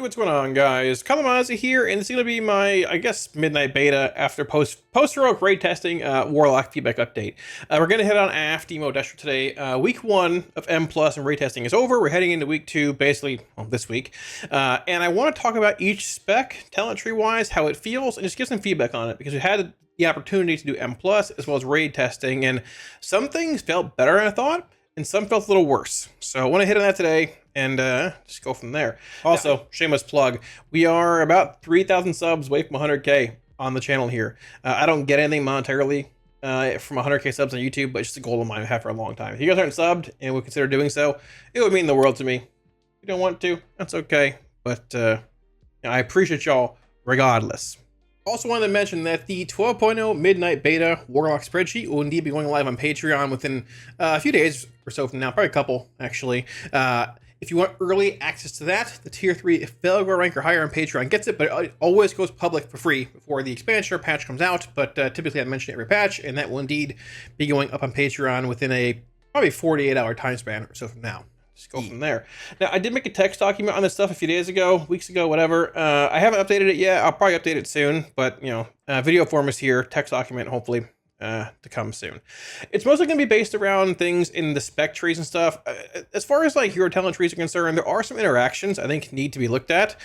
What's going on, guys? Kalamazi here, and it's going to be my, I guess, midnight beta after post-heroic raid testing Warlock feedback update. We're going to hit on Aff, Demo, Destro today. Week 1 of M Plus and raid testing is over. We're heading into week 2, basically, well, this week. And I want to talk about each spec, talent tree-wise, how it feels, and just give some feedback on it, because we had the opportunity to do M Plus as well as raid testing, and some things felt better than I thought, and some felt a little worse. So I want to hit on that today and just go from there. Also, shameless plug, we are about 3,000 subs away from 100K on the channel here. I don't get anything monetarily from 100K subs on YouTube, but it's just a goal of mine I've had for a long time. If you guys aren't subbed and would consider doing so, it would mean the world to me. If you don't want to, that's okay, but I appreciate y'all regardless. Also wanted to mention that the 12.0 Midnight Beta Warlock Spreadsheet will indeed be going live on Patreon within a few days or so from now, probably a couple, actually. If you want early access to that, the Tier 3 Failure rank or higher on Patreon gets it, but it always goes public for free before the expansion or patch comes out, but typically I mention every patch, and that will indeed be going up on Patreon within a probably 48-hour time span or so from now. Just go from there. Now, I did make a text document on this stuff a few days ago, weeks ago, whatever. I haven't updated it yet. I'll probably update it soon, but, you know, video form is here, text document, hopefully, to come soon. It's mostly going to be based around things in the spec trees and stuff. As far as, like, hero talent trees are concerned, there are some interactions I think need to be looked at.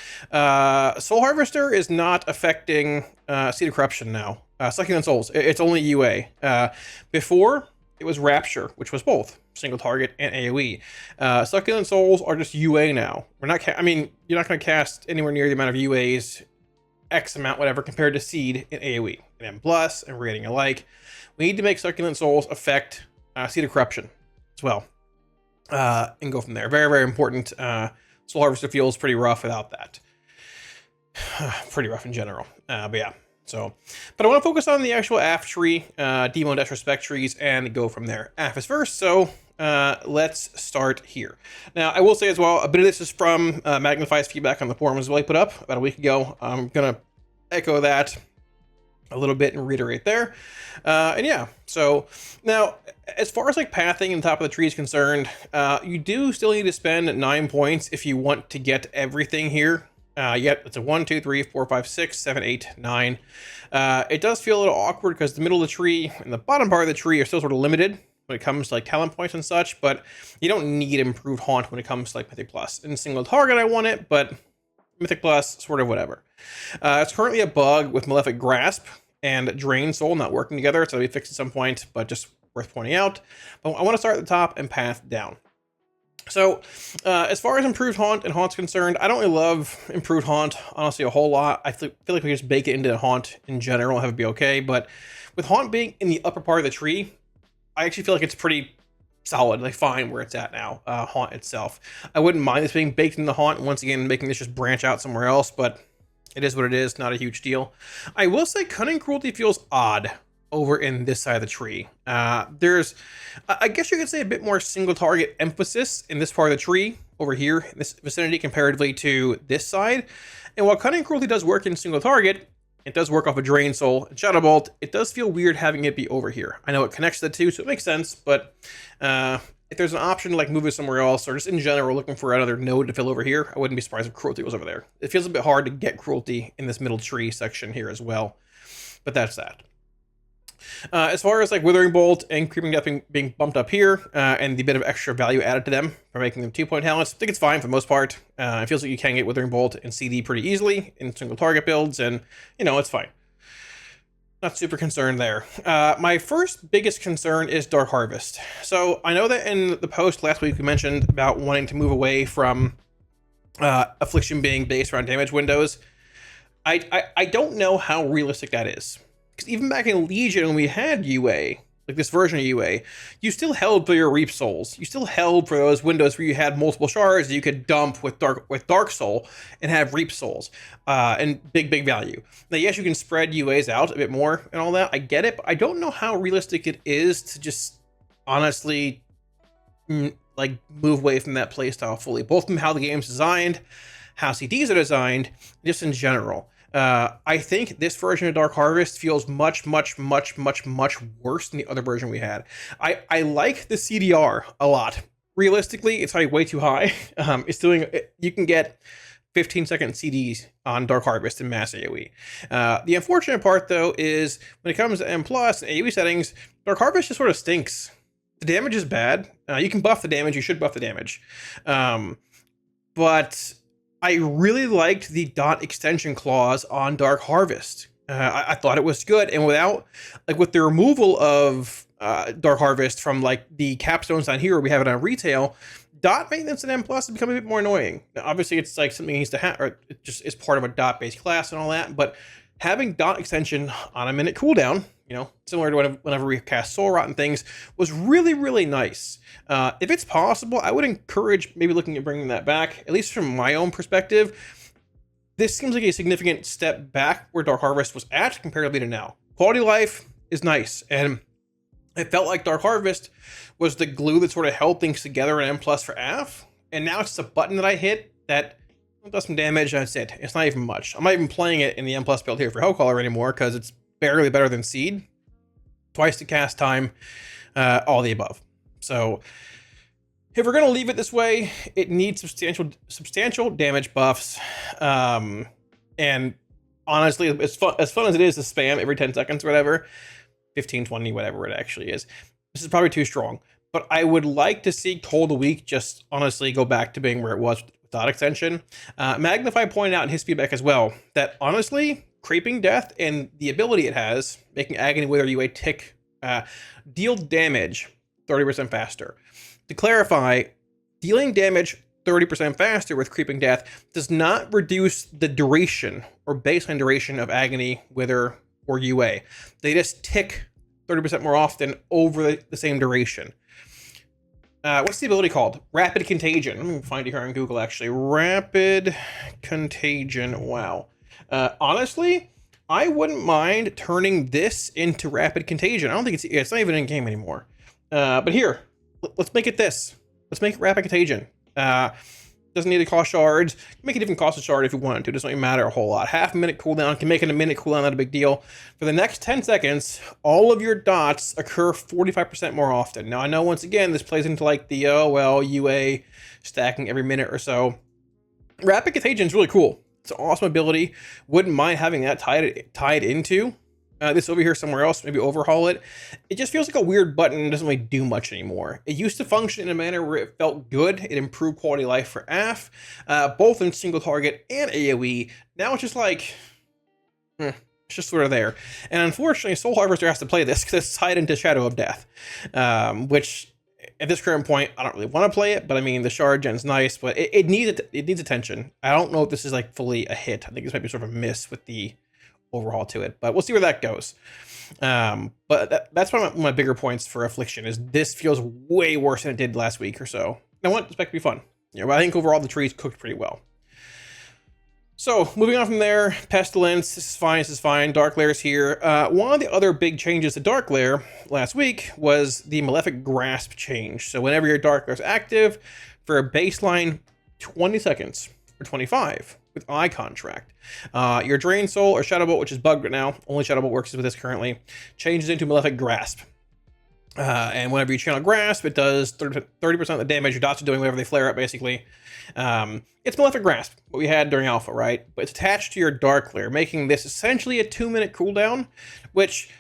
Soul Harvester is not affecting Seed of Corruption now. Succulent Souls, it's only UA. Before, it was Rapture, which was both single target and AoE. Succulent Souls are just UA now. We're not. I mean, you're not going to cast anywhere near the amount of UAs, X amount, whatever, compared to Seed and AoE and M Plus and rating alike. We need to make Succulent Souls affect Seed of Corruption as well, and go from there. Very, very important. Soul Harvester feels pretty rough without that. Pretty rough in general. But yeah. So, but I want to focus on the actual Aff tree, Demo and Destro spec trees, and go from there. Aff is first, so let's start here. Now, I will say as well, a bit of this is from Magnify's feedback on the forum as well. He put up about a week ago. I'm gonna echo that a little bit and reiterate there. And yeah, so now as far as like pathing and top of the tree is concerned, you do still need to spend 9 points if you want to get everything here. Yep, it's a 1, 2, 3, 4, 5, 6, 7, 8, 9. It does feel a little awkward because the middle of the tree and the bottom part of the tree are still sort of limited when it comes to like talent points and such, but you don't need improved haunt when it comes to like Mythic Plus. In single target, I want it, but Mythic Plus, sort of whatever. It's currently a bug with Malefic Grasp and Drain Soul not working together, so it'll be fixed at some point, but just worth pointing out. But I want to start at the top and path down. So, as far as improved haunt and haunt's concerned, I don't really love improved haunt, honestly, a whole lot. I feel like we just bake it into haunt in general, have it be okay. But with haunt being in the upper part of the tree, I actually feel like it's pretty solid, like fine where it's at now, haunt itself. I wouldn't mind this being baked into haunt, once again, making this just branch out somewhere else, but it is what it is, not a huge deal. I will say Cunning Cruelty feels odd over in this side of the tree. There's, I guess you could say, a bit more single target emphasis in this part of the tree over here in this vicinity comparatively to this side. And while Cunning Cruelty does work in single target, it does work off a Drain Soul and Shadow Bolt. It does feel weird having it be over here. I know it connects the two, so it makes sense, but if there's an option to like move it somewhere else, or just in general looking for another node to fill over here, I wouldn't be surprised if Cruelty was over there. It feels a bit hard to get Cruelty in this middle tree section here as well, but that's that. As far as like Withering Bolt and Creeping Death being bumped up here, and the bit of extra value added to them for making them 2-point talents, I think it's fine for the most part. It feels like you can get Withering Bolt and CD pretty easily in single target builds, and you know, it's fine. Not super concerned there. My first biggest concern is Dark Harvest. So I know that in the post last week we mentioned about wanting to move away from Affliction being based around damage windows. I don't know how realistic that is. Because even back in Legion, when we had UA, like this version of UA, you still held for your Reap Souls. You still held for those windows where you had multiple shards that you could dump with Dark Soul and have Reap Souls, and big value. Now, yes, you can spread UAs out a bit more and all that. I get it, but I don't know how realistic it is to just honestly like move away from that playstyle fully, both from how the game's designed, how CDs are designed, just in general. I think this version of Dark Harvest feels much worse than the other version we had. I like the CDR a lot. Realistically, it's probably way too high. It's doing, you can get 15-second CDs on Dark Harvest and Mass AoE. The unfortunate part, though, is when it comes to M+ and AoE settings, Dark Harvest just sort of stinks. The damage is bad. You can buff the damage. You should buff the damage. But I really liked the dot extension clause on Dark Harvest. I thought it was good. And with the removal of Dark Harvest from like the capstones on here, we have it on retail, dot maintenance in M+ has become a bit more annoying. Now, obviously, it's like something needs to have, or it just is part of a dot-based class and all that. But having dot extension on a minute cooldown, similar to whenever we cast Soul Rot and things, was really, really nice. If it's possible, I would encourage maybe looking at bringing that back, at least from my own perspective. This seems like a significant step back where Dark Harvest was at comparatively to now. Quality of life is nice, and it felt like Dark Harvest was the glue that sort of held things together in M+ for AF, and now it's just a button that I hit that does some damage, and that's it. It's not even much. I'm not even playing it in the M+ build here for Hellcaller anymore, because it's barely better than Seed. Twice the cast time, all the above. So if we're going to leave it this way, it needs substantial damage buffs. And honestly, as fun as it is to spam every 10 seconds or whatever, 15, 20, whatever it actually is, this is probably too strong. But I would like to see Cold a Week just honestly go back to being where it was without extension. Magnify pointed out in his feedback as well that honestly, Creeping Death and the ability it has, making Agony Wither UA tick, deal damage 30% faster. To clarify, dealing damage 30% faster with Creeping Death does not reduce the duration or baseline duration of Agony, Wither, or UA. They just tick 30% more often over the same duration. What's the ability called? Rapid Contagion. Let me find it here on Google, actually. Rapid Contagion. Wow. Honestly, I wouldn't mind turning this into Rapid Contagion. I don't think it's not even in game anymore. But here, let's make it this. Let's make it Rapid Contagion. Doesn't need to cost shards. Make it even cost a shard if you wanted to. It doesn't even matter a whole lot. Half a minute cooldown. Can make it a minute cooldown, not a big deal. For the next 10 seconds, all of your dots occur 45% more often. Now, I know once again, this plays into like the, UA stacking every minute or so. Rapid Contagion is really cool. It's an awesome ability. Wouldn't mind having that tied into this over here somewhere else, maybe overhaul it. It just feels like a weird button and doesn't really do much anymore. It used to function in a manner where it felt good. It improved quality of life for AF, both in single target and AoE. Now it's just like, it's just sort of there. And unfortunately, Soul Harvester has to play this because it's tied into Shadow of Death, which at this current point, I don't really want to play it, but I mean, the shard gen's nice, but it needs attention. I don't know if this is like fully a hit. I think this might be sort of a miss with the overhaul to it, but we'll see where that goes. But that's one of my bigger points for Affliction is this feels way worse than it did last week or so. I want this back to be fun. But I think overall the trees cooked pretty well. So moving on from there, Pestilence, this is fine. Dark Lair's here. One of the other big changes to Dark Lair last week was the Malefic Grasp change. So whenever your Dark Lair's active, for a baseline 20 seconds, or 25, with Eye Contract. Your Drain Soul or Shadow Bolt, which is bugged right now, only Shadow Bolt works with this currently, changes into Malefic Grasp. And whenever you channel Grasp, it does 30% of the damage your dots are doing whenever they flare up, basically. It's Malefic Grasp, what we had during Alpha, right? But it's attached to your Dark Lair, making this essentially a 2-minute cooldown, which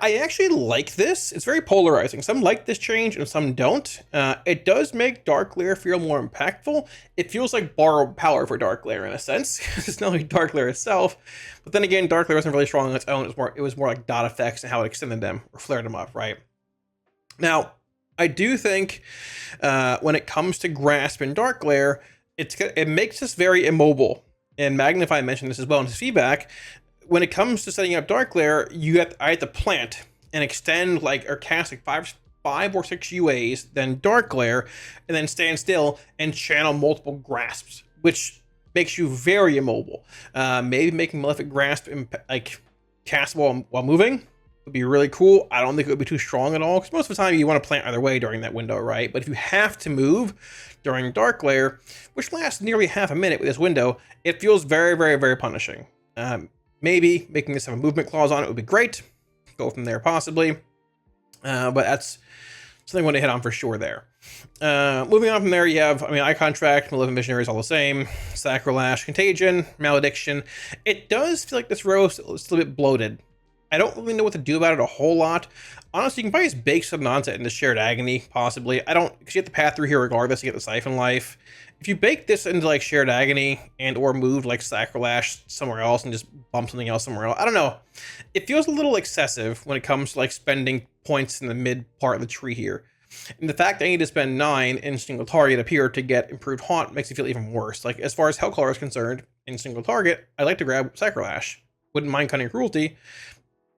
I actually like this. It's very polarizing. Some like this change and some don't. It does make Dark Lair feel more impactful. It feels like borrowed power for Dark Lair in a sense. It's not like Dark Lair itself. But then again, Dark Lair wasn't really strong on its own. It was more like dot effects and how it extended them or flared them up, right? Now, I do think when it comes to Grasp and Dark Lair, it makes us very immobile. And Magnify mentioned this as well in his feedback. When it comes to setting up Dark Lair, I have to plant and extend or cast like five or six UAs, then Dark Lair, and then stand still and channel multiple grasps, which makes you very immobile. Maybe making Malefic Grasp castable while moving would be really cool. I don't think it would be too strong at all, because most of the time you want to plant either way during that window, right? But if you have to move during Dark Lair, which lasts nearly half a minute with this window, it feels very, very, very punishing. Maybe making this have a movement clause on it would be great. Go from there possibly. But something I want to hit on for sure there. Moving on from there, you have, Eye Contract, Malevolent Visionary is all the same. Sacrilash, Contagion, Malediction. It does feel like this row is still a bit bloated. I don't really know what to do about it a whole lot. Honestly, you can probably just bake Sudden Onset into Shared Agony, possibly. Because you have to path through here regardless to get the Siphon Life. If you bake this into like Shared Agony and or move like Sacrilash somewhere else and just bump something else somewhere else, I don't know. It feels a little excessive when it comes to like spending points in the mid part of the tree here. And the fact that I need to spend 9 in single target up here to get improved haunt makes it feel even worse. Like as far as Hellcaller is concerned, in single target, I like to grab Sacrilash. Wouldn't mind Cunning Cruelty,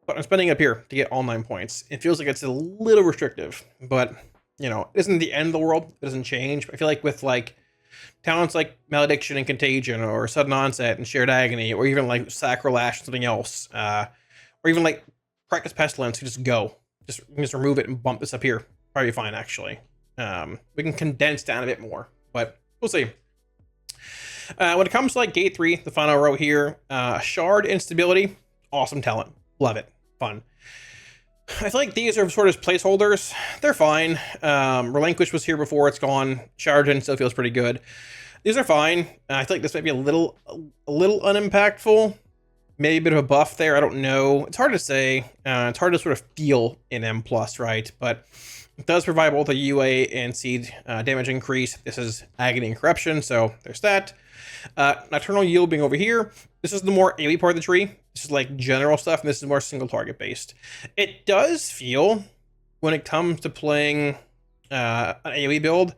but I'm spending up here to get all 9 points. It feels like it's a little restrictive, but you know, it isn't the end of the world. It doesn't change. I feel like with like talents like Malediction and Contagion, or Sudden Onset and Shared Agony, or even like Sacrilash and something else, or even like Practice Pestilence, you just remove it and bump this up here. Probably fine, actually. We can condense down a bit more, but we'll see. When it comes to like Gate 3, the final row here, Shard Instability, awesome talent. Love it. Fun. I feel like these are sort of placeholders. They're fine. Relinquish was here before, it's gone. Shardin still feels pretty good. These are fine. I feel like this might be a little unimpactful. Maybe a bit of a buff there, I don't know. It's hard to say. It's hard to sort of feel in M+, right? But it does provide both a UA and seed damage increase. This is Agony and Corruption, so there's that. Nocturnal Yield being over here. This is the more AoE part of the tree. This is like general stuff, and this is more single target based. It does feel, when it comes to playing an AoE build,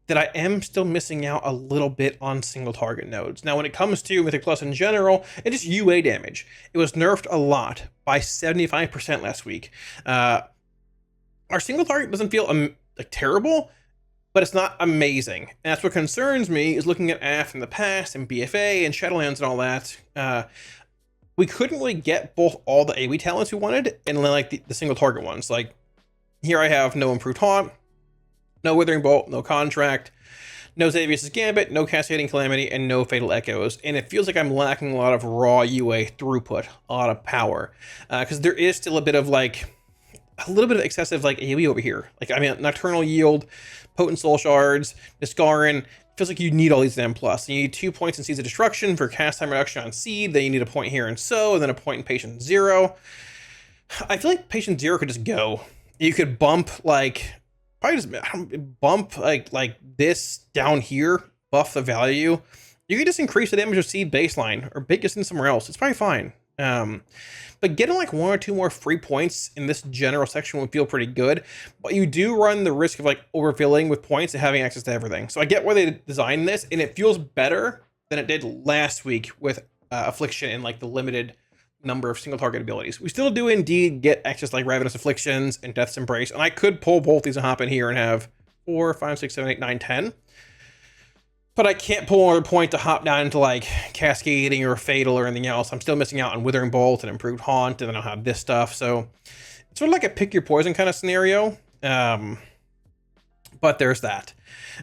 that I am still missing out a little bit on single target nodes. Now, when it comes to Mythic Plus in general, it is UA damage. It was nerfed a lot by 75% last week. Our single target doesn't feel like terrible, but it's not amazing. And that's what concerns me, is looking at AF in the past and BFA and Shadowlands and all that. We couldn't really get both all the AoE talents we wanted and then like the single target ones. Like here I have no improved haunt, no Withering Bolt, no Contract, no Xavius' Gambit, no Cascading Calamity, and no Fatal Echoes. And it feels like I'm lacking a lot of raw UA throughput, a lot of power. Because there is still a bit of like, a little bit of excessive like AoE over here. Like, Nocturnal Yield, Potent Soul Shards, Niskarin. Feels like you need all these M+. You need 2 points in Seeds of Destruction for cast time reduction on Seed, then you need a point here in Sow, and then a point in Patient 0. I feel like Patient 0 could just go. You could bump like, probably just bump like this down here, buff the value. You could just increase the damage of Seed baseline, or bake this in somewhere else. It's probably fine. But getting like 1 or 2 more free points in this general section would feel pretty good, but you do run the risk of like overfilling with points and having access to everything. So I get why they designed this, and it feels better than it did last week with Affliction and like the limited number of single target abilities. We still do indeed get access to like Ravenous Afflictions and Death's Embrace, and I could pull both these and hop in here and have 4, 5, 6, 7, 8, 9, 10. But I can't pull another point to hop down into like Cascading or Fatal or anything else. I'm still missing out on Withering Bolt and Improved Haunt, and then I'll have this stuff. So it's sort of like a pick your poison kind of scenario. But there's that.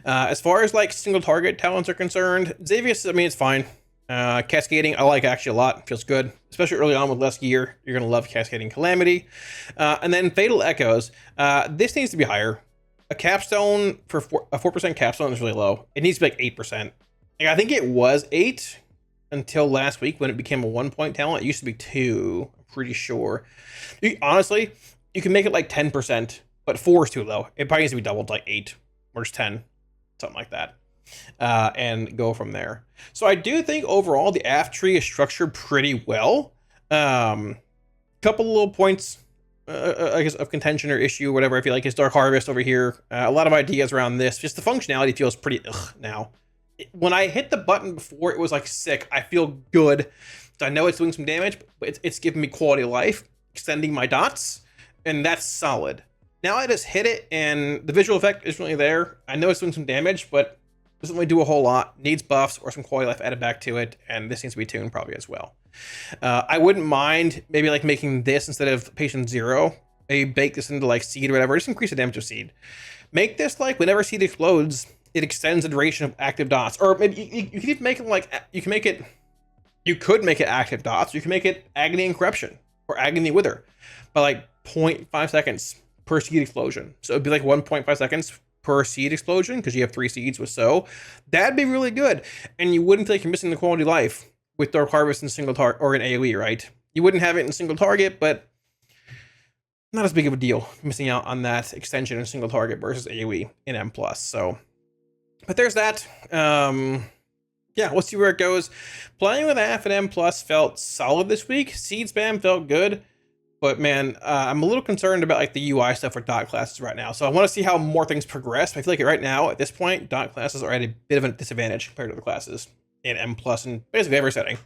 As far as like single target talents are concerned, Xavius, it's fine. Cascading, I like actually a lot. Feels good, especially early on with less gear. You're going to love Cascading Calamity. And then Fatal Echoes. This needs to be higher. A capstone for a 4% capstone is really low. It needs to be like 8%. Like, I think it was 8 until last week when it became a 1-point talent. It used to be 2, I'm pretty sure. Honestly, you can make it like 10%, but 4 is too low. It probably needs to be doubled to like 8 or just 10, something like that. And go from there. So I do think overall the AF tree is structured pretty well. Couple little points, I guess, of contention or issue, whatever. I feel like is Dark Harvest over here. A lot of ideas around this. Just the functionality feels pretty now. When I hit the button before, it was like sick. I feel good. I know it's doing some damage, but it's giving me quality of life, extending my dots, and that's solid. Now I just hit it, and the visual effect isn't really there. I know it's doing some damage, but doesn't really do a whole lot. Needs buffs or some quality of life added back to it, and this needs to be tuned probably as well. I wouldn't mind maybe like making this instead of Patient 0. Maybe bake this into like Seed or whatever. Just increase the damage of Seed. Make this like whenever Seed explodes, it extends the duration of active dots. Or maybe you could even make it like, you could make it active dots. You can make it Agony and Corruption or Agony Wither by like 0.5 seconds per seed explosion. So it'd be like 1.5 seconds per seed explosion because you have 3 seeds with so. That'd be really good. And you wouldn't feel like you're missing the quality of life with Dark Harvest in single target or in AoE, right? You wouldn't have it in single target, but not as big of a deal missing out on that extension in single target versus AoE in M+. So, but there's that. Yeah, we'll see where it goes. Playing with AF and M+ felt solid this week. Seed spam felt good. But man, I'm a little concerned about like the UI stuff for dot classes right now. So I want to see how more things progress. I feel like right now, at this point, dot classes are at a bit of a disadvantage compared to the classes in M+ and basically every setting.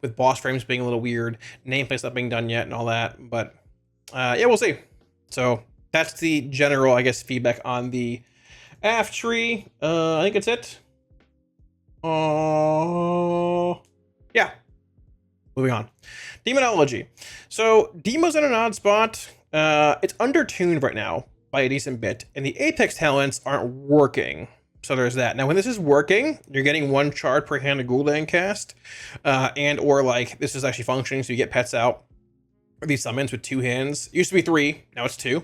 With boss frames being a little weird, nameplates not being done yet and all that. But yeah, we'll see. So that's the general, I guess, feedback on the AF tree. I think that's it. Yeah. Moving on. Demonology. So Demo's in an odd spot. It's undertuned right now by a decent bit, and the Apex talents aren't working. So there's that. Now, when this is working, you're getting 1 shard per hand of Gul'dan cast, and or like this is actually functioning, so you get pets out. Or these summons with 2 hands. It used to be 3, now it's 2.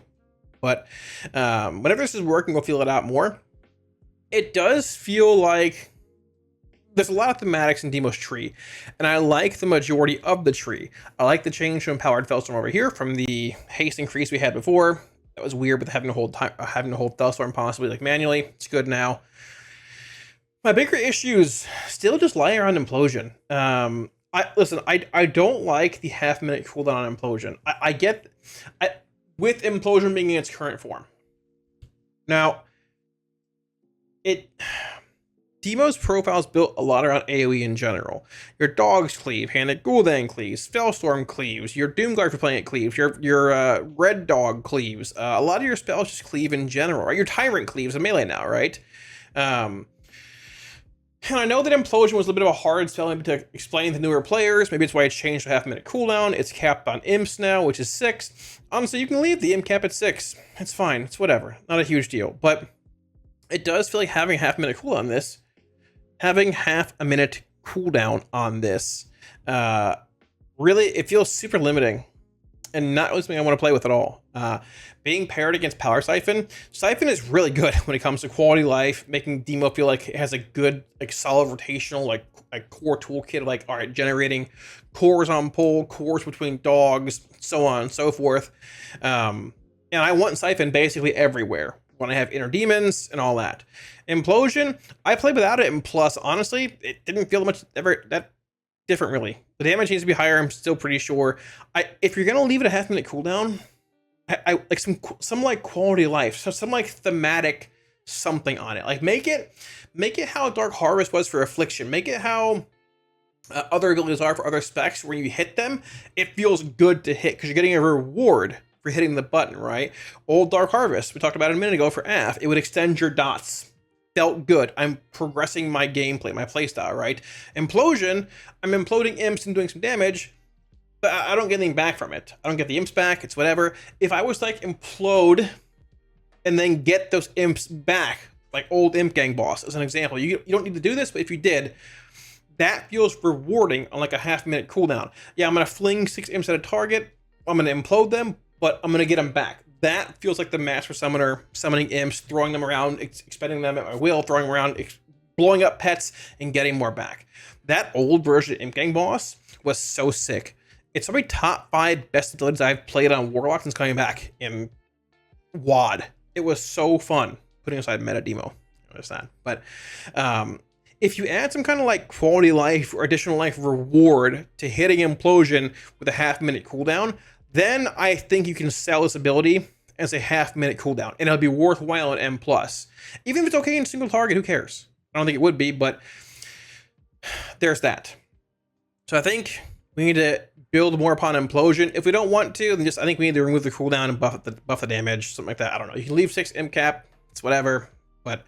But whenever this is working, we'll feel it out more. It does feel like there's a lot of thematics in Demo's tree, and I like the majority of the tree. I like the change to Empowered Fellstorm over here from the haste increase we had before. That was weird with having to hold Fellstorm possibly like manually. It's good now. My bigger issues still just lie around Implosion. I don't like the half-minute cooldown on Implosion. I get with Implosion being in its current form. Now, Demo's profile is built a lot around AoE in general. Your dogs cleave, Handed Gul'dan cleaves, Fellstorm cleaves, your Doomguard for playing it cleaves, your Red Dog cleaves. A lot of your spells just cleave in general, right? Your Tyrant cleaves in melee now, right? And I know that Implosion was a little bit of a hard spell to explain to newer players. Maybe it's why it's changed to half-minute cooldown. It's capped on imps now, which is 6. Honestly, you can leave the imp cap at 6. It's fine. It's whatever. Not a huge deal. But it does feel like having a half-minute cooldown on this. Having half a minute cooldown on this, really, it feels super limiting and not something I want to play with at all. Being paired against Power Siphon is really good when it comes to quality life, making Demo feel like it has a good, like solid rotational, like core toolkit, like, all right, generating cores on pull, cores between dogs, so on and so forth. And I want Siphon basically everywhere when I have inner demons and all that. Implosion, I played without it, and plus, honestly, it didn't feel much that different, really. The damage needs to be higher, I'm still pretty sure. If you're gonna leave it a half-minute cooldown, I like some like quality of life, so some like thematic something on it. Like make it how Dark Harvest was for Affliction. Make it how other abilities are for other specs. When you hit them, it feels good to hit because you're getting a reward for hitting the button, right? Old Dark Harvest, we talked about it a minute ago for AF, it would extend your dots. Felt good. I'm progressing my gameplay, my playstyle, right? Implosion, I'm imploding imps and doing some damage, but I don't get anything back from it. I don't get the imps back, it's whatever. If I was to like implode and then get those imps back, like old Imp Gang boss as an example, you don't need to do this, but if you did, that feels rewarding on like a half-minute cooldown. Yeah, I'm gonna fling 6 imps at a target, I'm gonna implode them, but I'm gonna get them back. That feels like the Master Summoner, summoning imps, throwing them around, expending them at my will, throwing them around, blowing up pets, and getting more back. That old version of Imp Gang boss was so sick. It's probably top 5 best abilities I've played on Warlock since coming back in WoD. It was so fun, putting aside meta demo. I understand. But if you add some kind of like quality life or additional life reward to hitting Implosion with a half-minute cooldown, then I think you can sell this ability as a half-minute cooldown, and it'll be worthwhile in M+. Even if it's okay in single target, who cares? I don't think it would be, but there's that. So I think we need to build more upon Implosion. If we don't want to, then I think we need to remove the cooldown and buff the damage, something like that. I don't know. You can leave 6 imp cap, it's whatever, but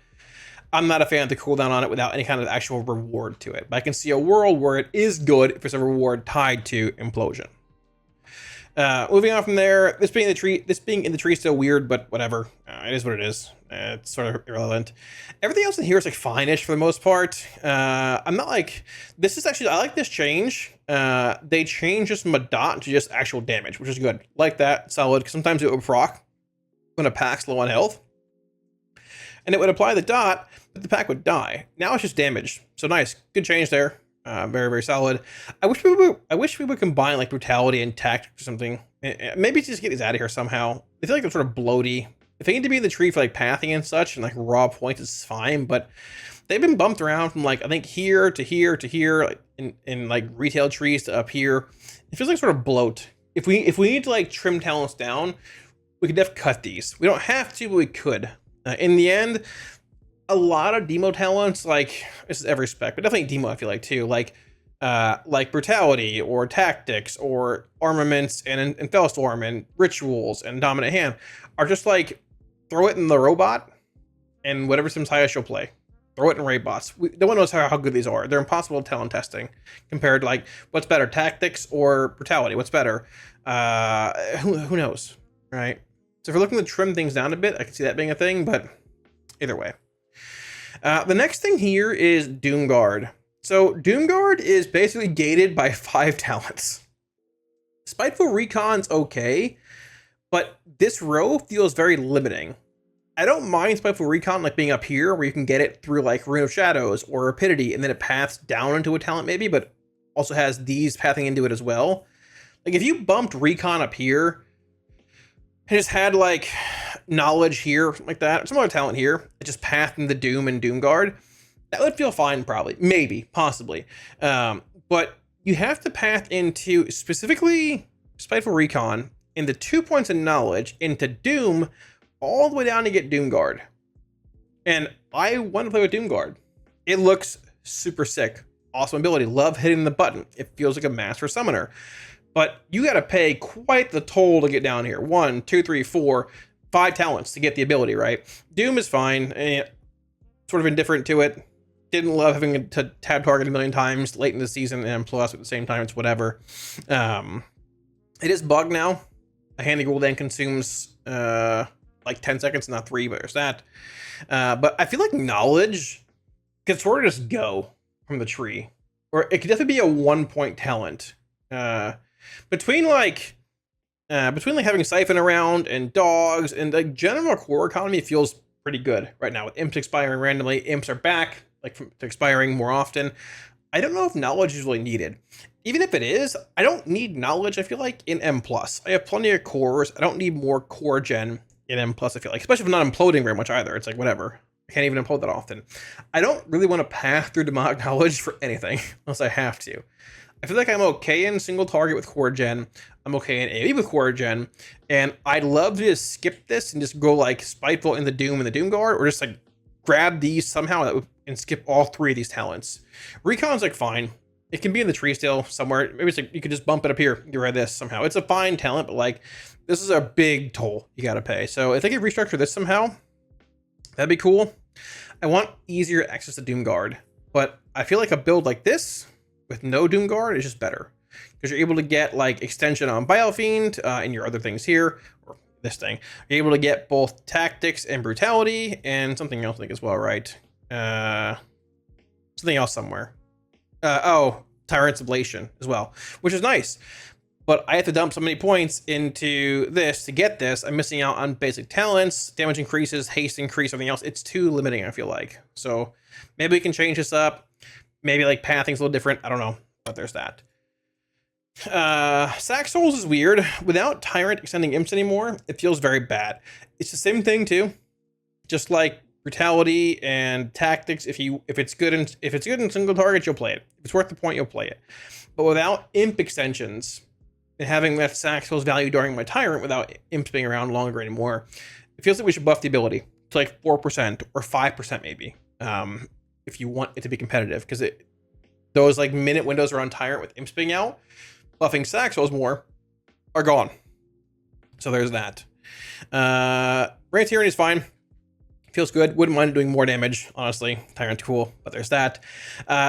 I'm not a fan of the cooldown on it without any kind of actual reward to it. But I can see a world where it is good if there's a reward tied to Implosion. Moving on from there, this being in the tree is still weird, but whatever. It is what it is. It's sort of irrelevant. Everything else in here is like fine-ish for the most part. I'm not like, this is actually, I like this change. They changed just from a dot to just actual damage, which is good. Like that, solid, because sometimes it would proc. when a pack's low on health, and it would apply the dot, but the pack would die. Now it's just damage. So nice, good change there. Very, very solid. I wish we would combine like brutality and tactics or something. Maybe just get these out of here somehow. I feel like they're sort of bloaty. If they need to be in the tree for like pathing and such and like raw points, it's fine. But they've been bumped around from like I think here to here to here, like, in like retail trees to up here. It feels like sort of bloat. If we need to like trim talents down, we could definitely cut these. We don't have to, but we could. In the end, a lot of demo talents, like this is every spec, but definitely demo I feel like too, like brutality or tactics or armaments and Fellstorm and rituals and dominant hand are just like throw it in the robot and whatever sims highest you'll play. Throw it in raid bots. No one knows how good these are. They're impossible to tell in testing compared to like what's better, tactics or brutality. What's better? Who knows, right? So if we're looking to trim things down a bit, I can see that being a thing, but either way. The next thing here is Doomguard. So Doomguard is basically gated by 5 talents. Spiteful Recon's okay, but this row feels very limiting. I don't mind Spiteful Recon like being up here where you can get it through like Rune of Shadows or Rapidity and then it paths down into a talent maybe, but also has these pathing into it as well. Like if you bumped Recon up here and just had like knowledge here like that, or some other talent here, it just pathed into Doom and Doomguard, that would feel fine probably, maybe, possibly. But you have to path into specifically Spiteful Recon into 2 points of knowledge into Doom all the way down to get Doomguard. And I want to play with Doomguard. It looks super sick. Awesome ability. Love hitting the button. It feels like a master summoner. But you got to pay quite the toll to get down here. 1, 2, 3, 4, 5 talents to get the ability, right? Doom is fine. Sort of indifferent to it. Didn't love having to tab target a million times late in the season and plus at the same time. It's whatever. It is bugged now. A handy Gul'dan consumes like 10 seconds, not 3, but there's that. But I feel like knowledge could sort of just go from the tree. Or it could definitely be a 1-point talent. Between having Siphon around and dogs and the general core economy feels pretty good right now with imps expiring randomly. Imps are back, like from expiring more often. I don't know if knowledge is really needed. Even if it is, I don't need knowledge, I feel like, in M+. I have plenty of cores. I don't need more core gen in M+, I feel like. Especially if I'm not imploding very much either. It's like, whatever. I can't even implode that often. I don't really want to path through demonic knowledge for anything, unless I have to. I feel like I'm okay in single target with core gen. I'm okay in AoE with core gen. And I'd love to just skip this and just go like Spiteful in the Doom and the Doomguard, or just like grab these somehow and skip all 3 of these talents. Recon's like fine. It can be in the tree still somewhere. Maybe it's like you could just bump it up here. Get rid of this somehow. It's a fine talent, but like this is a big toll you got to pay. So if they could restructure this somehow, that'd be cool. I want easier access to Doomguard, but I feel like a build like this with no Doomguard is just better because you're able to get like extension on Biofiend and your other things here, or this thing. You're able to get both tactics and brutality and something else I think as well, right? Something else somewhere. Tyrant's Ablation as well, which is nice. But I have to dump so many points into this to get this. I'm missing out on basic talents, damage increases, haste increase, everything else. It's too limiting, I feel like. So maybe we can change this up. Maybe like pathing's a little different. I don't know, but there's that. Sack Souls is weird. Without Tyrant extending imps anymore, it feels very bad. It's the same thing too. Just like brutality and tactics. If it's good in single targets, you'll play it. If it's worth the point, you'll play it. But without imp extensions and having that Sack Souls value during my Tyrant without imps being around longer anymore, it feels like we should buff the ability to like 4% or 5% maybe. If you want it to be competitive, because those like minute windows around Tyrant with imps being out, buffing Sack Souls more are gone. So there's that. Rant Tyranny is fine. Feels good. Wouldn't mind doing more damage, honestly. Tyrant's cool, but there's that.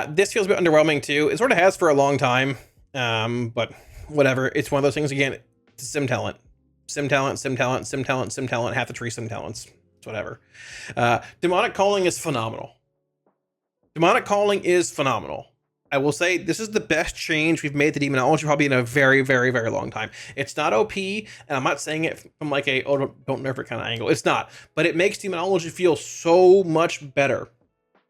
This feels a bit underwhelming too. It sort of has for a long time, but whatever. It's one of those things, again, it's a sim talent. Sim talent, sim talent, sim talent, sim talent, half the tree sim talents. It's whatever. Demonic Calling is phenomenal. Demonic Calling is phenomenal. I will say this is the best change we've made to Demonology probably in a very, very, very long time. It's not OP, and I'm not saying it from like a, oh, don't nerf it kind of angle. It's not. But it makes Demonology feel so much better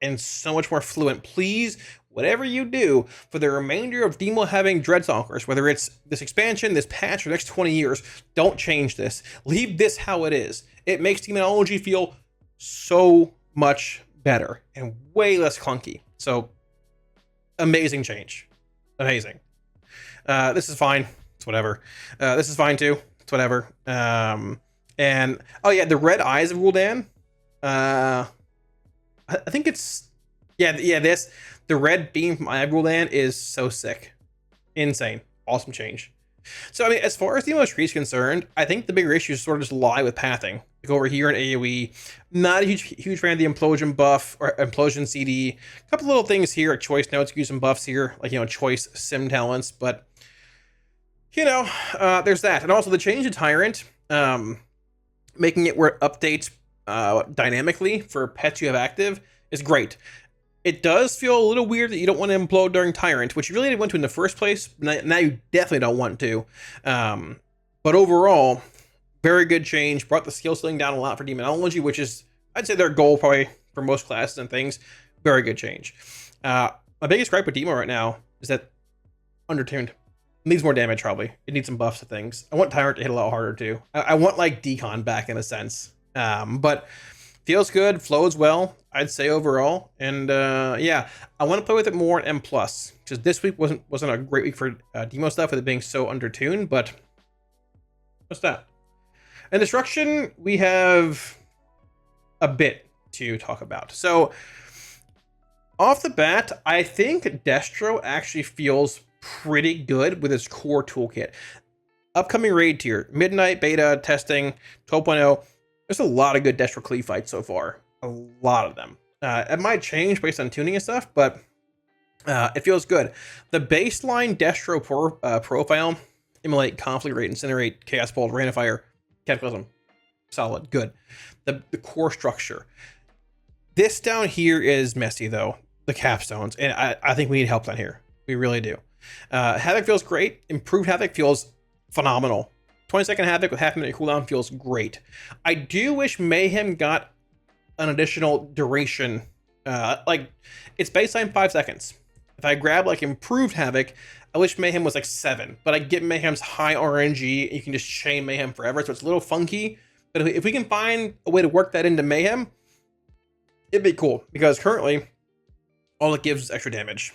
and so much more fluent. Please, whatever you do for the remainder of Demo having Dreadstalkers, whether it's this expansion, this patch, or the next 20 years, don't change this. Leave this how it is. It makes Demonology feel so much better and way less clunky. So, amazing change. Amazing. This is fine. It's whatever. This is fine too. It's whatever. And oh yeah, the red eyes of Gul'dan. I think it's this. The red beam from Eye of Gul'dan is so sick. Insane. Awesome change. So I mean, as far as Demo Tree is concerned, I think the bigger issues sort of just lie with pathing. Like over here in AoE, not a huge fan of the implosion buff or implosion CD. A couple little things here, like choice notes, use some buffs here, like choice sim talents, but there's that. And also the change to Tyrant, making it where it updates dynamically for pets you have active is great. It does feel a little weird that you don't want to implode during Tyrant, which you really didn't want to in the first place. Now you definitely don't want to. But overall, very good change. Brought the skill ceiling down a lot for Demonology, which is, I'd say, their goal probably for most classes and things. Very good change. My biggest gripe with Demo right now is that undertuned. It needs more damage, probably. It needs some buffs to things. I want Tyrant to hit a lot harder, too. I want, like, Decon back in a sense. But feels good, flows well, I'd say overall. And yeah, I want to play with it more in M+, because this week wasn't a great week for Demo stuff with it being so undertuned, but what's that? And Destruction, we have a bit to talk about. So off the bat, I think Destro actually feels pretty good with its core toolkit. Upcoming raid tier, Midnight, beta, testing, 12.0. There's a lot of good Destro cleave fights so far. A lot of them. It might change based on tuning and stuff, but it feels good. The baseline Destro profile, Immolate, Conflict Rate, Incinerate, Chaos Bolt, Rain of Fire, Cataclysm, solid, good. The core structure. This down here is messy though, the capstones, and I think we need help down here. We really do. Havoc feels great. Improved Havoc feels phenomenal. 20-second Havoc with half-minute cooldown feels great. I do wish Mayhem got an additional duration. Like, it's baseline 5 seconds. If I grab, like, Improved Havoc, I wish Mayhem was, like, 7. But I get Mayhem's high RNG. You can just chain Mayhem forever, so it's a little funky. But if we can find a way to work that into Mayhem, it'd be cool. Because currently, all it gives is extra damage.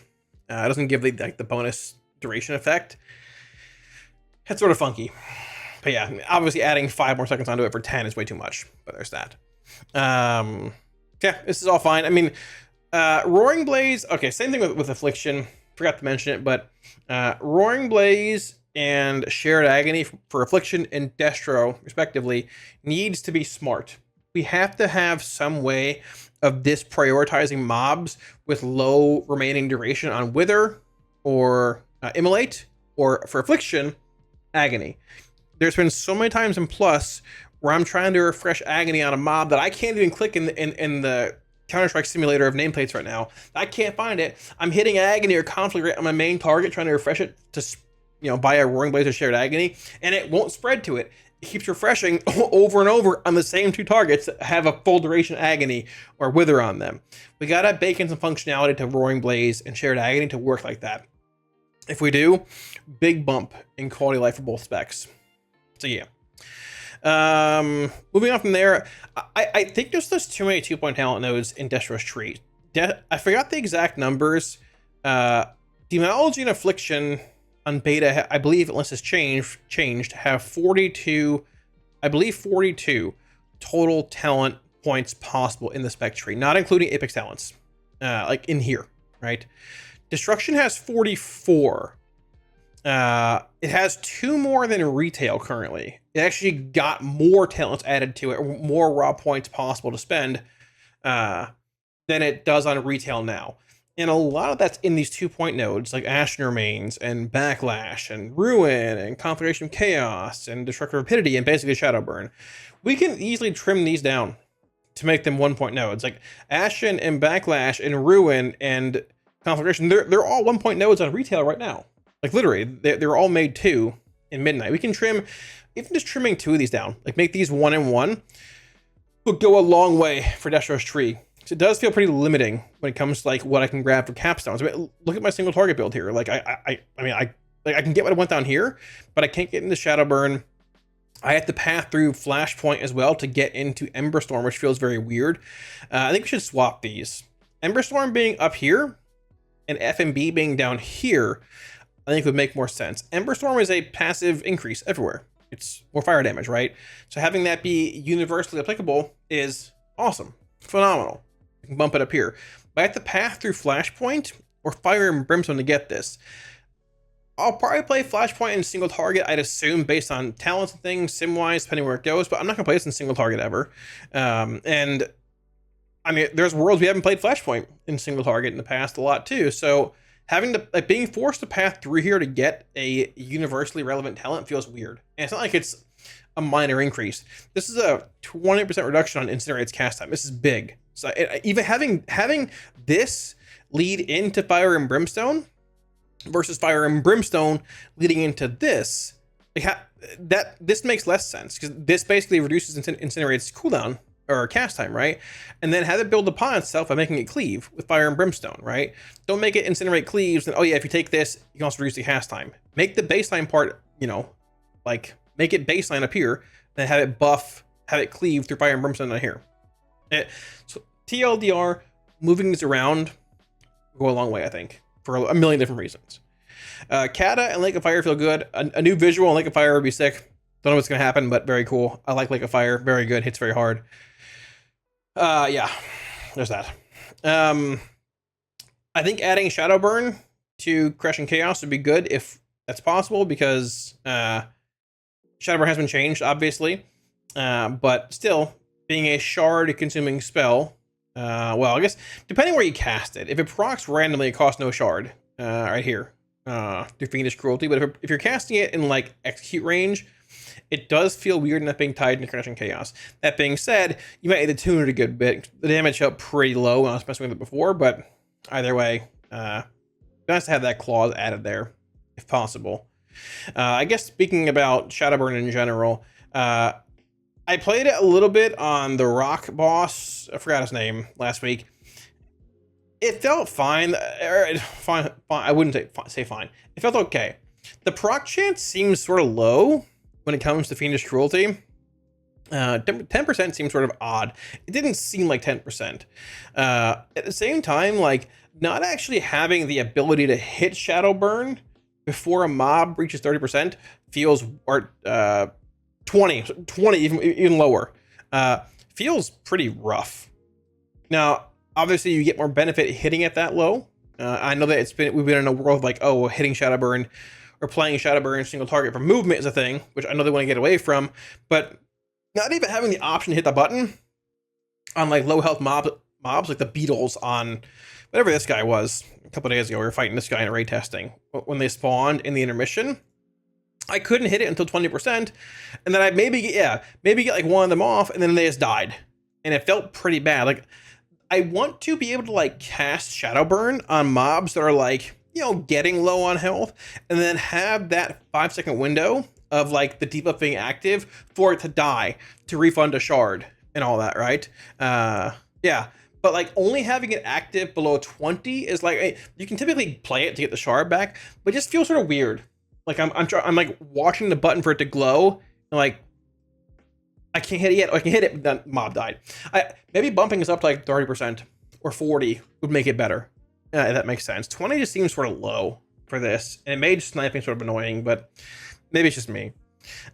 It doesn't give, the bonus duration effect. It's sort of funky. But yeah, obviously adding 5 more seconds onto it for 10 is way too much. But there's that. Yeah, this is all fine. I mean, Roaring Blaze. Okay, same thing with Affliction. Forgot to mention it, but Roaring Blaze and Shared Agony for Affliction and Destro, respectively, needs to be smart. We have to have some way of this prioritizing mobs with low remaining duration on Wither or Immolate, or for Affliction, Agony. There's been so many times in Plus where I'm trying to refresh Agony on a mob that I can't even click in the Counter-Strike simulator of nameplates right now. I can't find it. I'm hitting Agony or Conflict Rate on my main target, trying to refresh it to, buy a Roaring Blaze or Shared Agony, and it won't spread to it. It keeps refreshing over and over on the same 2 targets that have a full duration Agony or Wither on them. We gotta bake in some functionality to Roaring Blaze and Shared Agony to work like that. If we do, big bump in quality of life for both specs. So yeah. Moving on from there, I think there's just too many 2-point talent nodes in Destro's tree. I forgot the exact numbers. Demonology and Affliction on beta, I believe, unless it's changed, have 42, I believe 42 total talent points possible in the spec tree, not including Apex talents, like in here, right? Destruction has 44. It has 2 more than retail currently. It actually got more talents added to it, more raw points possible to spend than it does on retail now. And a lot of that's in these 2-point nodes, like Ashen Remains and Backlash and Ruin and Conflagration of Chaos and Destructive Rapidity and basically Shadowburn. We can easily trim these down to make them 1-point nodes, like Ashen and Backlash and Ruin and configuration. They're all 1 point nodes on retail right now. Like literally, they're all made 2 in midnight. We can trim, even just trimming 2 of these down, like make these 1 and 1, will go a long way for Destro's tree. So it does feel pretty limiting when it comes to like what I can grab for capstones. I mean, look at my single target build here. Like I can get what I want down here, but I can't get into Shadowburn. I have to pass through Flashpoint as well to get into Emberstorm, which feels very weird. I think we should swap these. Emberstorm being up here and FMB being down here, I think would make more sense. Emberstorm is a passive increase everywhere. It's more fire damage, right? So having that be universally applicable is awesome, phenomenal. You can bump it up here. But I have to pass through Flashpoint or Fire and Brimstone to get this. I'll probably play Flashpoint in single target, I'd assume, based on talents and things, sim-wise, depending where it goes, but I'm not going to play this in single target ever. And, I mean, there's worlds we haven't played Flashpoint in single target in the past a lot, too. So, having to, like, being forced to pass through here to get a universally relevant talent feels weird. And it's not like it's a minor increase. This is a 20% reduction on Incinerate's cast time. This is big. So, even having this lead into Fire and Brimstone versus Fire and Brimstone leading into this, this makes less sense, because this basically reduces Incinerate's cooldown or cast time, right? And then have it build upon itself by making it cleave with Fire and Brimstone, right? Don't make it Incinerate cleaves, and oh yeah, if you take this, you can also reduce the cast time. Make the baseline part, you know, like make it baseline up here, then have it buff, have it cleave through Fire and Brimstone down here. So TLDR, moving this around will go a long way, I think, for a million different reasons. Kata and Lake of Fire feel good. A new visual on Lake of Fire would be sick. Don't know what's going to happen, but very cool. I like Lake of Fire. Very good. Hits very hard. Yeah, there's that. I think adding Shadowburn to Crushing Chaos would be good if that's possible, because Shadowburn has been changed, obviously. But still, being a shard-consuming spell, well, I guess, depending where you cast it. If it procs randomly, it costs no shard. Right here. Through Fiendish Cruelty. But if you're casting it in, like, execute range, it does feel weird not being tied into Crushing Chaos. That being said, you might need to tune it a good bit. The damage felt pretty low when I was messing with it before, but either way, nice to have that clause added there, if possible. I guess speaking about Shadowburn in general, I played it a little bit on the Rock boss, I forgot his name, last week. It felt fine. Fine. I wouldn't say fine. It felt okay. The proc chance seems sort of low when it comes to Fiendish Cruelty. 10% seems sort of odd. It didn't seem like 10%. At the same time, like, not actually having the ability to hit Shadowburn before a mob reaches 30% feels, or 20 even lower, feels pretty rough. Now, obviously, you get more benefit hitting it that low. I know that we've been in a world of like, oh, hitting Shadowburn or playing Shadowburn single target for movement is a thing, which I know they want to get away from. But not even having the option to hit the button on like low health mobs like the Beetles on whatever this guy was a couple of days ago. We were fighting this guy in raid testing when they spawned in the intermission. I couldn't hit it until 20%, and then I maybe get like one of them off, and then they just died, and it felt pretty bad. Like, I want to be able to like cast Shadowburn on mobs that are like, you know, getting low on health, and then have that 5-second window of like the debuff being active for it to die to refund a shard and all that, right? Yeah, but like only having it active below 20 is like, you can typically play it to get the shard back, but it just feels sort of weird. Like I'm like watching the button for it to glow, and like I can't hit it yet. I can hit it, but that mob died. Maybe bumping this up to like 30% or 40 would make it better. If that makes sense. 20 just seems sort of low for this, and it made sniping sort of annoying, but maybe it's just me.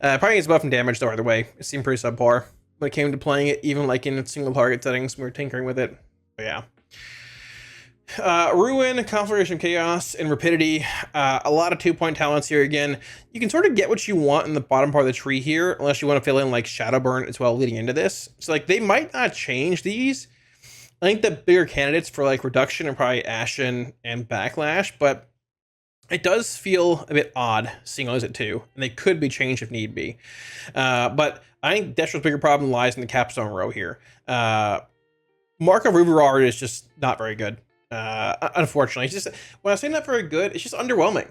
Probably gets buff and damage though either way. It seemed pretty subpar when it came to playing it, even like in single target settings. We were tinkering with it. But yeah. Ruin, Conflagration Chaos, and Rapidity. A lot of 2-point talents here again. You can sort of get what you want in the bottom part of the tree here, unless you want to fill in like Shadowburn as well leading into this. So like they might not change these. I think the bigger candidates for like reduction are probably Ashen and Backlash, but it does feel a bit odd seeing those at 2, and they could be changed if need be. But I think Destro's bigger problem lies in the capstone row here. Mark of Ruvar is just not very good. Unfortunately, it's just when I say not very good, it's just underwhelming.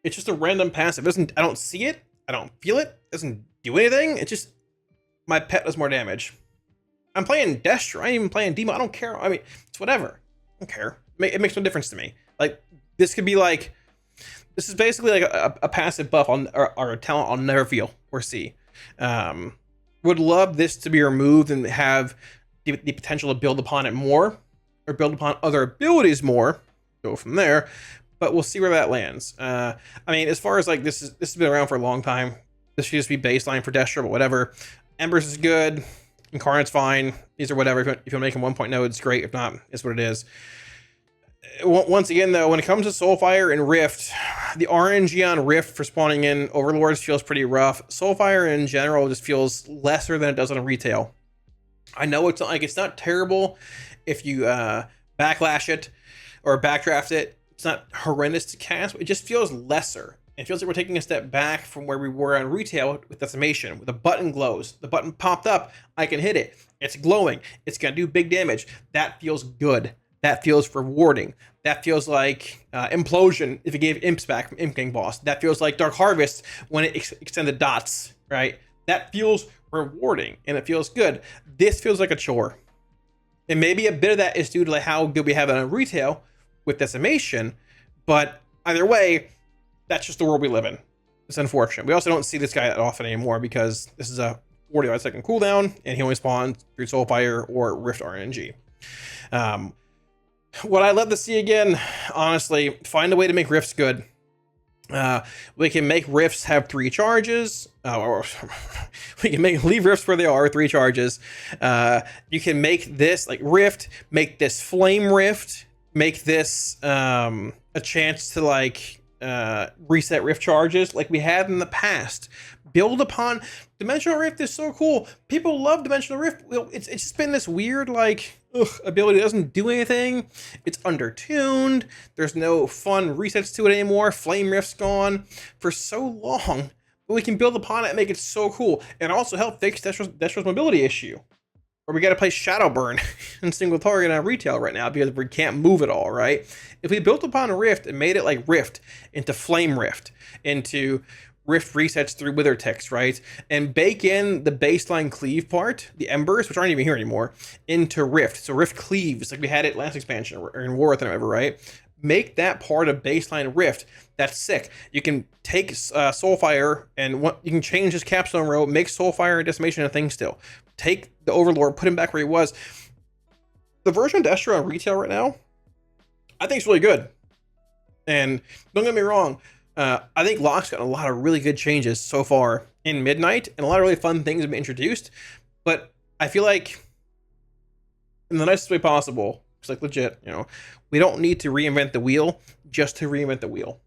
It's just a random passive. It doesn't I don't see it. I don't feel it. It doesn't do anything. It's just my pet does more damage. I'm playing Destro. I ain't even playing Demo. I don't care. I mean, it's whatever. I don't care. It makes no difference to me. Like, this could be like, this is basically like a passive buff on or a talent I'll never feel or see. Would love this to be removed and have the potential to build upon it more, or build upon other abilities more. Go from there, but we'll see where that lands. I mean, as far as like this has been around for a long time. This should just be baseline for Destro, but whatever. Embers is good. Incarnate's fine. These are whatever. If you make them 1.0, it's great. If not, it's what it is. Once again, though, when it comes to Soulfire and Rift, the RNG on Rift for spawning in Overlords feels pretty rough. Soulfire in general just feels lesser than it does on retail. I know it's not, like, it's not terrible if you backlash it or backdraft it. It's not horrendous to cast. It just feels lesser. It feels like we're taking a step back from where we were on retail with Decimation. With the button glows. The button popped up. I can hit it. It's glowing. It's going to do big damage. That feels good. That feels rewarding. That feels like Implosion if it gave Imps back from Imp King Boss. That feels like Dark Harvest when it extended dots, right? That feels rewarding and it feels good. This feels like a chore. And maybe a bit of that is due to like how good we have it on retail with Decimation. But either way, that's just the world we live in. It's unfortunate. We also don't see this guy that often anymore because this is a 45-second cooldown and he only spawns through Soulfire or Rift RNG. What I'd love to see again, honestly, find a way to make Rifts good. We can make Rifts have 3 charges, or we can leave Rifts where they are, 3 charges. You can make this like Rift, make this Flame Rift, make this a chance to like reset Rift charges like we had in the past. Build upon Dimensional Rift is so cool. People love Dimensional Rift. It's just been this weird like ability that doesn't do anything. It's undertuned. There's no fun resets to it anymore. Flame Rift's gone for so long, but we can build upon it and make it so cool, and also help fix Destro's mobility issue. Or we got to play Shadowburn in single target on retail right now because we can't move at all, right? If we built upon Rift and made it like Rift into Flame Rift, into Rift resets through Wither text, right? And bake in the baseline cleave part, the Embers, which aren't even here anymore, into Rift. So Rift cleaves, like we had it last expansion, or in War with them ever, right? Make that part of baseline Rift. That's sick. You can take Soulfire and you can change his capstone row, make Soulfire and Decimation a thing still. Take the Overlord, put him back where he was. The version of Destro on retail right now, I think it's really good. And don't get me wrong, I think Locke's gotten a lot of really good changes so far in Midnight, and a lot of really fun things have been introduced. But I feel like, in the nicest way possible, it's like legit, you know, we don't need to reinvent the wheel just to reinvent the wheel.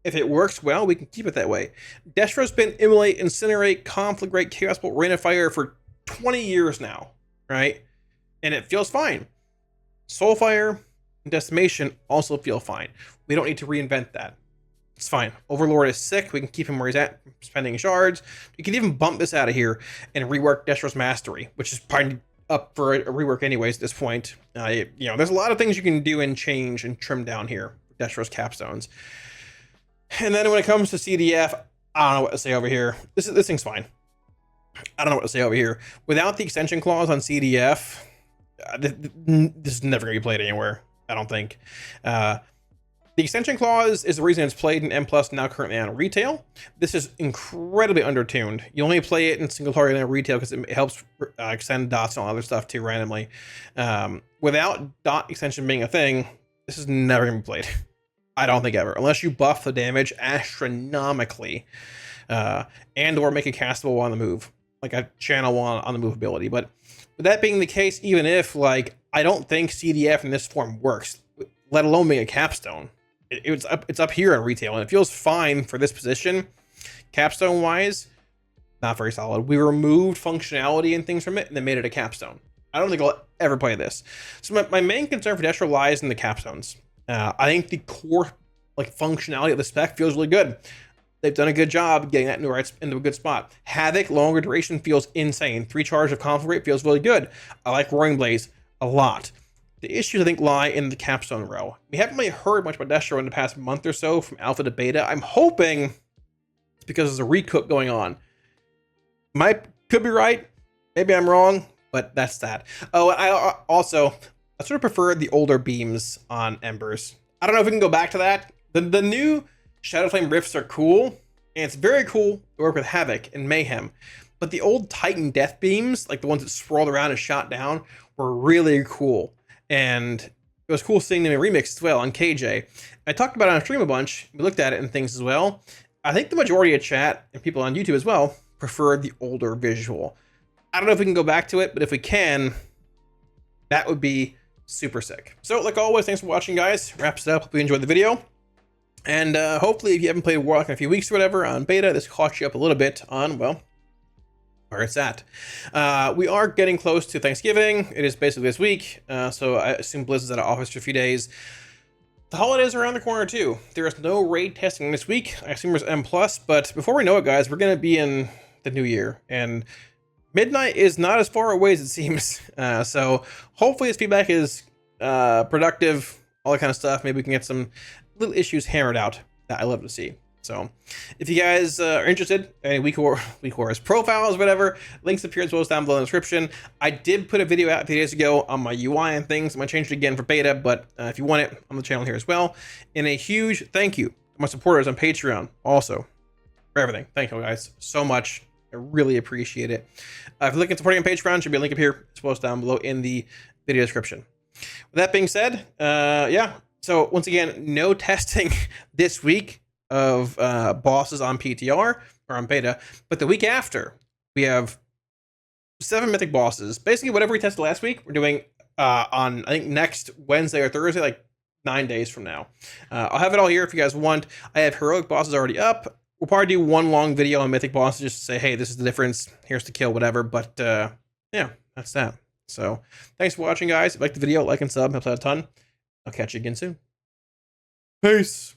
If it works well, we can keep it that way. Destro's been Immolate, Incinerate, Conflagrate, Chaos Bolt, Rain of Fire for 20 years now, right? And it feels fine. Soulfire and Decimation also feel fine. We don't need to reinvent that. It's fine. Overlord is sick. We can keep him where he's at, spending shards. You can even bump this out of here and rework Destro's Mastery, which is probably up for a rework anyways at this point. You know, there's a lot of things you can do and change and trim down here with Destro's capstones. And then when it comes to CDF, I don't know what to say over here. This thing's fine. I don't know what to say over here. Without the extension clause on CDF, this is never going to be played anywhere, I don't think. The extension clause is the reason it's played in M+, now currently on retail. This is incredibly undertuned. You only play it in single target and retail because it helps extend dots and all other stuff too randomly. Without dot extension being a thing, this is never going to be played. I don't think ever. Unless you buff the damage astronomically and or make a castable on the move. Like a channel one on the move ability. But with that being the case, even if, like, I don't think CDF in this form works, let alone being a capstone. It's up here in retail, and it feels fine for this position. Capstone wise, not very solid. We removed functionality and things from it, and then made it a capstone. I don't think I'll ever play this. So my main concern for Destro lies in the capstones. I think the core like functionality of the spec feels really good. They've done a good job getting that into a good spot. Havoc, longer duration feels insane. 3 charge of Conflagrate feels really good. I like Roaring Blaze a lot. The issues, I think, lie in the capstone row. We haven't really heard much about Destro in the past month or so, from alpha to beta. I'm hoping it's because there's a recook going on. Could be right. Maybe I'm wrong, but that's that. Oh, I sort of prefer the older beams on Embers. I don't know if we can go back to that. The new Shadowflame Rifts are cool, and it's very cool to work with Havoc and Mayhem. But the old Titan Death Beams, like the ones that swirled around and shot down, were really cool. And it was cool seeing them in remix as well on KJ. I talked about it on stream a bunch. We looked at it and things as well. I think the majority of chat and people on YouTube as well prefer the older visual. I don't know if we can go back to it, but if we can, that would be super sick. So like always, thanks for watching, guys. Wraps it up. Hope you enjoyed the video. And hopefully if you haven't played Warlock in a few weeks or whatever on beta, this caught you up a little bit on, well, where it's at. We are getting close to Thanksgiving. It is basically this week. So I assume Blizz is out of office for a few days. The holidays are around the corner too. There is no raid testing this week. I assume there's M+, but before we know it, guys, we're going to be in the new year. And midnight is not as far away as it seems. So hopefully this feedback is productive, all that kind of stuff. Maybe we can get some little issues hammered out that I love to see. So if you guys are interested in any Week Wars profiles, whatever, links appear as well as down below in the description. I did put a video out a few days ago on my UI and things. I'm going to change it again for beta, but if you want it on the channel here as well. And a huge thank you to my supporters on Patreon also for everything. Thank you guys so much. I really appreciate it. If you're looking at supporting on Patreon, should be a link up here as well as down below in the video description. With that being said, yeah. So once again, no testing this week of bosses on PTR or on beta, but the week after we have 7 mythic bosses. Basically whatever we tested last week, we're doing on, I think, next Wednesday or Thursday, like 9 days from now. I'll have it all here if you guys want. I have heroic bosses already up. We'll probably do one long video on mythic bosses just to say, hey, this is the difference, here's the kill, whatever. But yeah, that's that. So thanks for watching, guys. If you liked the video, like and sub, helps out a ton. I'll catch you again soon. Peace.